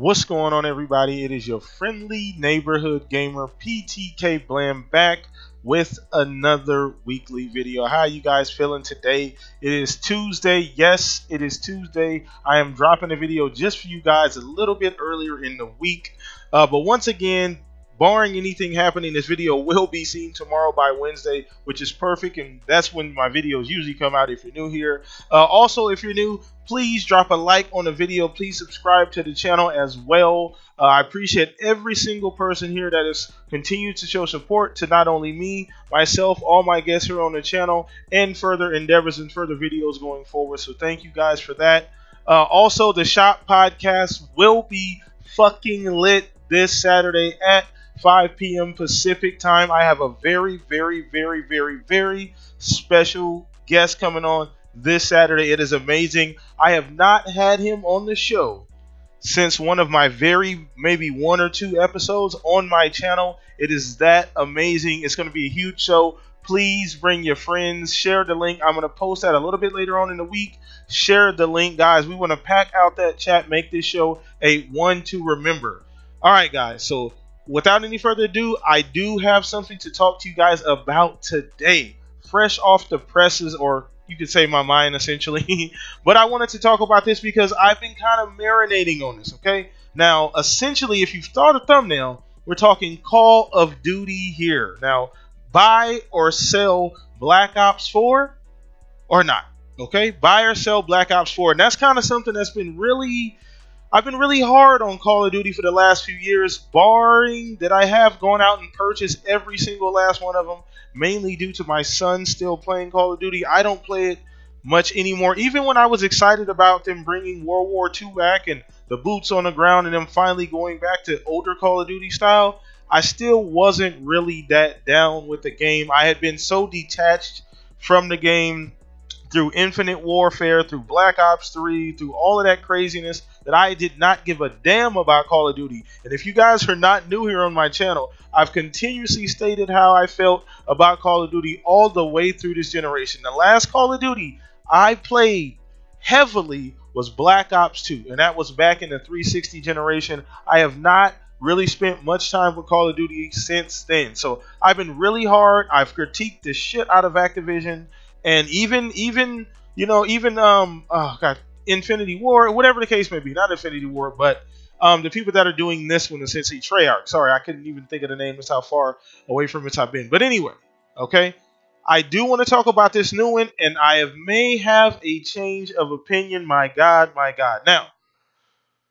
What's going on, everybody? It is your friendly neighborhood gamer PTK Bland back with another weekly video. How are you guys feeling today? It is Tuesday. Yes, it is Tuesday. I am dropping a video just for you guys a little bit earlier in the week. But once again, barring anything happening, this video will be seen tomorrow by Wednesday, which is perfect, and that's when my videos usually come out if you're new here. Also, if you're new, please drop a like on the video. Please subscribe to the channel as well. I appreciate every single person here that has continued to show support to not only me, myself, all my guests here on the channel, and further endeavors and further videos going forward. So thank you guys for that. Also, the Shop podcast will be fucking lit this Saturday at 5 p.m. Pacific time. I have a very special guest coming on this Saturday. It is amazing. I have not had him on the show since one of my maybe 1 or 2 episodes on my channel. It is that amazing. It's going to be a huge show. Please bring your friends. Share the link. I'm going to post that a little bit later on in the week. Share the link, guys. We want to pack out that chat. Make this show a one to remember. All right, guys. So without any further ado, I do have something to talk to you guys about today. Fresh off the presses, or you could say my mind, essentially. But I wanted to talk about this because I've been kind of marinating on this, okay? Now, essentially, if you've thought a thumbnail, we're talking Call of Duty here. Now, buy or sell Black Ops 4 or not, okay? Buy or sell Black Ops 4. And that's kind of something that's been I've been really hard on Call of Duty for the last few years, barring that I have gone out and purchased every single last one of them, mainly due to my son still playing Call of Duty. I don't play it much anymore. Even when I was excited about them bringing World War II back and the boots on the ground and them finally going back to older Call of Duty style, I still wasn't really that down with the game. I had been so detached from the game through Infinite Warfare, through Black Ops 3, through all of that craziness, that I did not give a damn about Call of Duty. And if you guys are not new here on my channel, I've continuously stated how I felt about Call of Duty all the way through this generation. The last Call of Duty I played heavily was Black Ops 2, and that was back in the 360 generation. I have not really spent much time with Call of Duty since then. So I've been really hard. I've critiqued the shit out of Activision. And even Infinity War, whatever the case may be, not Infinity War, but the people that are doing this one, essentially Treyarch. Sorry, I couldn't even think of the name. That's how far away from it I've been. But anyway, okay, I do want to talk about this new one, and may have a change of opinion. My God. Now,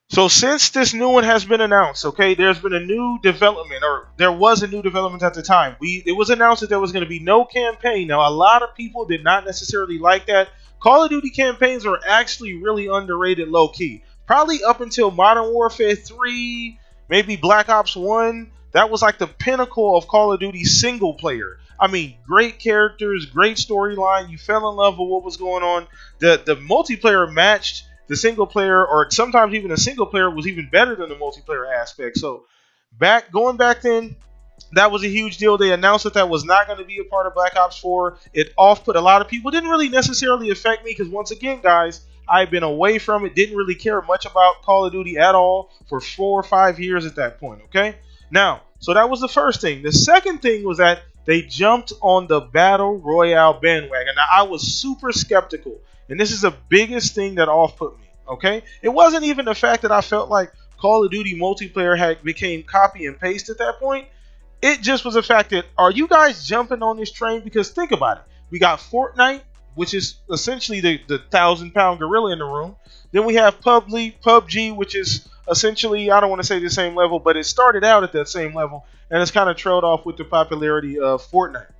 so since this new one has been announced, okay, there's been a new development, or there was a new development at the time. It was announced that there was going to be no campaign. Now, a lot of people did not necessarily like that. Call of Duty campaigns are actually really underrated low-key. Probably up until Modern Warfare 3, maybe Black Ops 1, that was like the pinnacle of Call of Duty single player. I mean, great characters, great storyline. You fell in love with what was going on. The multiplayer matched the single player, or sometimes even the single player was even better than the multiplayer aspect. So going back then, that was a huge deal. They announced that was not going to be a part of Black Ops 4. It off-put a lot of people. It didn't really necessarily affect me because, once again, guys, I've been away from it. Didn't really care much about Call of Duty at all for 4 or 5 years at that point, okay? Now, so that was the first thing. The second thing was that they jumped on the Battle Royale bandwagon. Now, I was super skeptical, and this is the biggest thing that off-put me, okay? It wasn't even the fact that I felt like Call of Duty multiplayer became copy and paste at that point. It just was a fact that, are you guys jumping on this train? Because think about it. We got Fortnite, which is essentially the 1,000-pound gorilla in the room. Then we have PUBG, which is essentially, I don't want to say the same level, but it started out at that same level, and it's kind of trailed off with the popularity of Fortnite.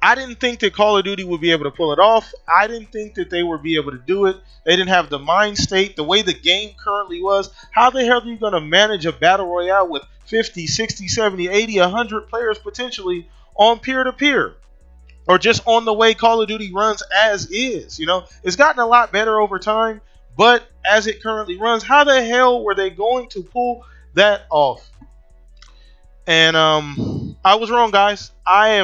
I didn't think that Call of Duty would be able to pull it off. I didn't think that they would be able to do it. They didn't have the mind state, the way the game currently was. How the hell are you going to manage a battle royale with 50, 60, 70, 80, 100 players potentially on peer-to-peer? Or just on the way Call of Duty runs as is? You know, it's gotten a lot better over time, but as it currently runs, how the hell were they going to pull that off? And I was wrong, guys. I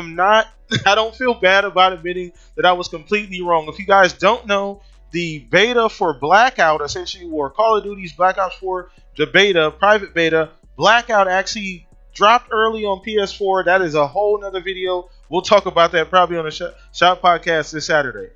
don't feel bad about admitting that I was completely wrong. If you guys don't know, the beta for Blackout, essentially, or Call of Duty's Black Ops 4, the beta, private beta, Blackout actually dropped early on PS4. That is a whole nother video. We'll talk about that probably on the Shop Podcast this Saturday.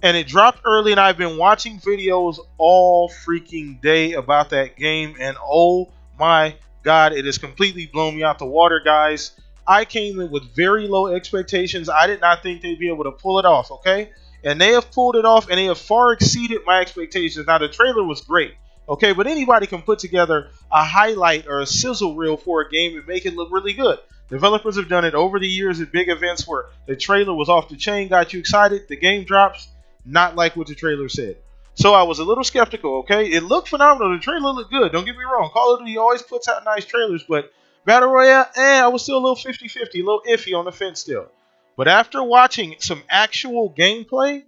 And it dropped early, and I've been watching videos all freaking day about that game, and oh my god, it has completely blown me out the water, guys. I came in with very low expectations. I did not think they'd be able to pull it off, okay? And they have pulled it off, and they have far exceeded my expectations. Now, the trailer was great, okay? But anybody can put together a highlight or a sizzle reel for a game and make it look really good. Developers have done it over the years at big events where the trailer was off the chain, got you excited, the game drops, not like what the trailer said. So I was a little skeptical, okay? It looked phenomenal. The trailer looked good. Don't get me wrong. Call of Duty always puts out nice trailers, but Battle Royale, I was still a little 50-50, a little iffy on the fence still. But after watching some actual gameplay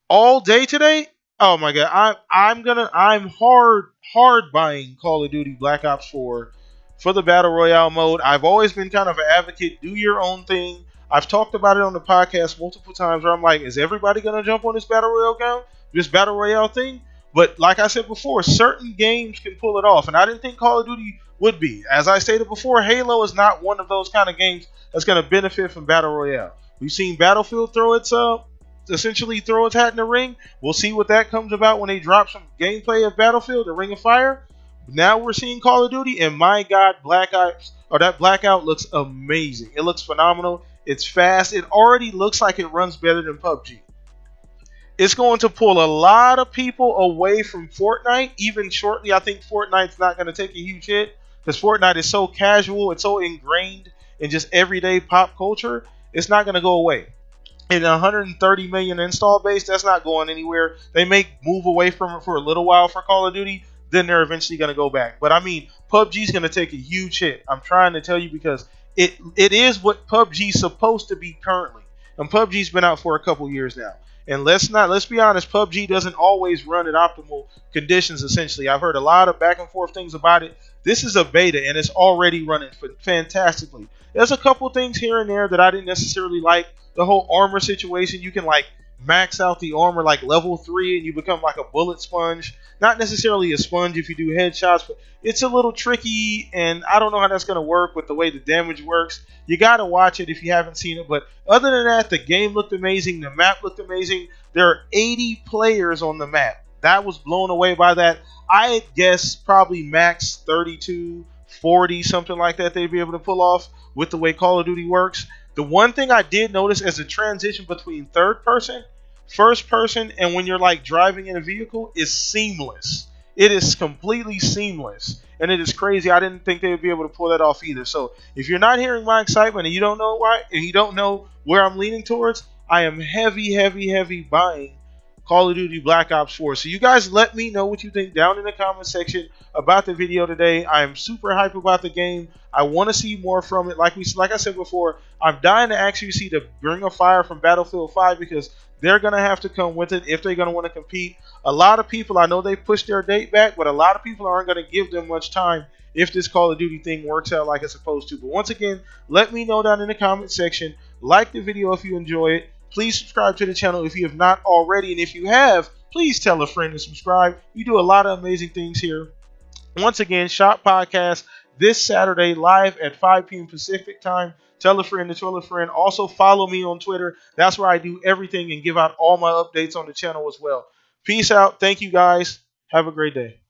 all day today, oh my god, I'm hard buying Call of Duty Black Ops 4 for the Battle Royale mode. I've always been kind of an advocate, do your own thing. I've talked about it on the podcast multiple times where I'm like, is everybody going to jump on this Battle Royale thing? But like I said before, certain games can pull it off, and I didn't think Call of Duty would be. As I stated before, Halo is not one of those kind of games that's going to benefit from Battle Royale. We've seen Battlefield essentially throw its hat in the ring. We'll see what that comes about when they drop some gameplay of Battlefield, the Ring of Fire. Now we're seeing Call of Duty, and my god, that Blackout looks amazing. It looks phenomenal. It's fast. It already looks like it runs better than PUBG. It's going to pull a lot of people away from Fortnite. Even shortly, I think Fortnite's not going to take a huge hit because Fortnite is so casual. It's so ingrained in just everyday pop culture. It's not going to go away. In 130 million install base, that's not going anywhere. They may move away from it for a little while for Call of Duty. Then they're eventually going to go back. But I mean, PUBG's going to take a huge hit. I'm trying to tell you because it is what PUBG's supposed to be currently. And PUBG's been out for a couple years now. And let's be honest, PUBG doesn't always run at optimal conditions, essentially. I've heard a lot of back and forth things about it. This is a beta, and it's already running fantastically. There's a couple things here and there that I didn't necessarily like. The whole armor situation, you can like max out the armor like level 3 and you become like a bullet sponge. Not necessarily a sponge if you do headshots, but it's a little tricky, and I don't know how that's going to work with the way the damage works. You got to watch it if you haven't seen it. But other than that, the game looked amazing. The map looked amazing. There are 80 players on the map. That was blown away by that. I guess probably max 32, 40, something like that they'd be able to pull off with the way Call of Duty works. The one thing I did notice as a transition between third person, first person, and when you're like driving in a vehicle is seamless. It is completely seamless, and it is crazy. I didn't think they would be able to pull that off either. So if you're not hearing my excitement and you don't know why, and you don't know where I'm leaning towards, I am heavy buying Call of Duty Black Ops 4. So you guys let me know what you think down in the comment section about the video today. I am super hyped about the game. I want to see more from it. Like I said before, I'm dying to actually see the Ring of Fire from Battlefield 5 because they're going to have to come with it if they're going to want to compete. A lot of people, I know they pushed their date back, but a lot of people aren't going to give them much time if this Call of Duty thing works out like it's supposed to. But once again, let me know down in the comment section. Like the video if you enjoy it. Please subscribe to the channel if you have not already. And if you have, please tell a friend to subscribe. We do a lot of amazing things here. Once again, Shop Podcast this Saturday live at 5 p.m. Pacific time. Tell a friend to tell a friend. Also follow me on Twitter. That's where I do everything and give out all my updates on the channel as well. Peace out. Thank you guys. Have a great day.